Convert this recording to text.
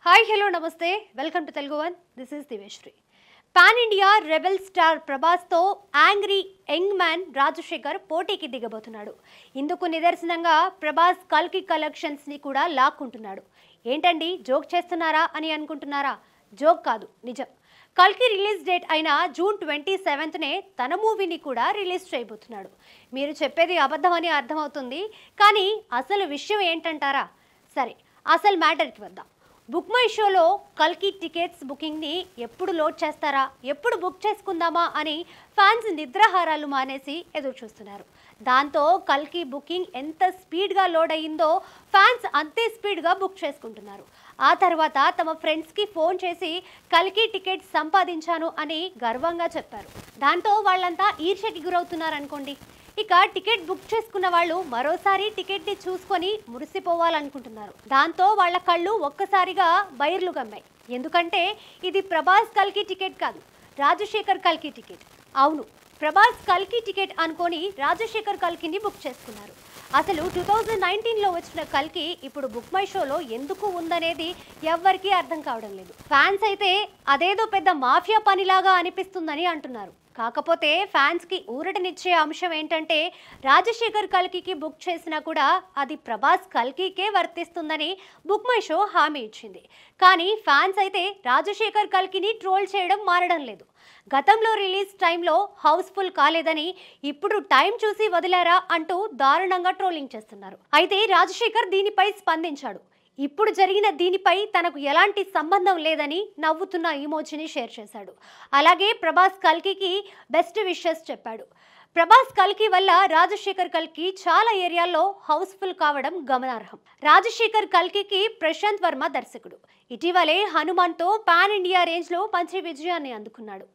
Hi hello నమస్తే welcome to Telugu one this is Diveshri. Pan India rebel star ప్రభాస్తో angry young man Rajasekhar పోటీకి దిగబోతున్నాడు. ఇందుకు నిదర్శనంగా ప్రభాస్ కల్కి కలెక్షన్స్ని కూడా లాక్కుంటున్నాడు. ఏంటండి జోక్ చేస్తున్నారా అని అనుకుంటున్నారా? జోక్ కాదు, నిజం. కల్కి రిలీజ్ డేట్ అయిన జూన్ 27నే తన మూవీని కూడా రిలీజ్ చేయబోతున్నాడు. మీరు చెప్పేది అబద్ధం అని అర్థమవుతుంది, కానీ అసలు విషయం ఏంటంటారా? సరే, అసలు మ్యాటర్కి వద్దాం. బుక్ మై షోలో కల్కి టికెట్స్ బుకింగ్ని ఎప్పుడు లోడ్ చేస్తారా, ఎప్పుడు బుక్ చేసుకుందామా అని ఫ్యాన్స్ నిద్రాహారాలు మానేసి ఎదురు చూస్తున్నారు. దాంతో కల్కి బుకింగ్ ఎంత స్పీడ్గా లోడ్ అయ్యిందో ఫ్యాన్స్ అంతే స్పీడ్గా బుక్ చేసుకుంటున్నారు. ఆ తర్వాత తమ ఫ్రెండ్స్కి ఫోన్ చేసి కల్కి టికెట్ సంపాదించాను అని గర్వంగా చెప్పారు. దాంతో వాళ్ళంతా ఈర్ష్యకి గురవుతున్నారనుకోండి. ఇక టికెట్ బుక్ చేసుకున్న వాళ్ళు మరోసారి టికెట్ని చూసుకొని మురిసిపోవాలనుకుంటున్నారు. దాంతో వాళ్ళ కళ్ళు ఒక్కసారిగా బైర్లు గమ్మాయి. ఎందుకంటే ఇది ప్రభాస్ కల్కి టికెట్ కాదు, రాజశేఖర్ కల్కి టికెట్. అవును, ప్రభాస్ కల్కి టికెట్ అనుకొని రాజశేఖర్ కల్కిని బుక్ చేసుకున్నారు. అసలు 2019లో వచ్చిన కల్కి ఇప్పుడు బుక్ మై షోలో ఎందుకు ఉందనేది ఎవ్వరికీ అర్థం కావడం లేదు. ఫ్యాన్స్ అయితే అదేదో పెద్ద మాఫియా పనిలాగా అనిపిస్తుందని అంటున్నారు. కాకపోతే ఫ్యాన్స్కి ఊరటనిచ్చే అంశం ఏంటంటే రాజశేఖర్ కల్కికి బుక్ చేసినా కూడా అది ప్రభాస్ కల్కికే వర్తిస్తుందని బుక్ మై షో హామీ ఇచ్చింది. కానీ ఫ్యాన్స్ అయితే రాజశేఖర్ కల్కిని ట్రోల్ చేయడం మారడం లేదు. గతంలో రిలీజ్ టైంలో హౌస్ఫుల్ కాలేదని ఇప్పుడు టైం చూసి వదిలారా అంటూ దారుణంగా ట్రోలింగ్ చేస్తున్నారు. అయితే రాజశేఖర్ దీనిపై స్పందించాడు. ఇప్పుడు జరిగిన దీనిపై తనకు ఎలాంటి సంబంధం లేదని నవ్వుతున్న ఇమోజిని షేర్ చేశాడు. అలాగే ప్రభాస్ కల్కికి బెస్ట్ విషెస్ చెప్పాడు. ప్రభాస్ కల్కి వల్ల రాజశేఖర్ కల్కి చాలా ఏరియాల్లో హౌస్ఫుల్ కావడం గమనార్హం. రాజశేఖర్ కల్కికి ప్రశాంత్ వర్మ దర్శకుడు. ఇటీవలే హనుమాన్తో పాన్ ఇండియా రేంజ్లో మంచి విజయాన్ని అందుకున్నాడు.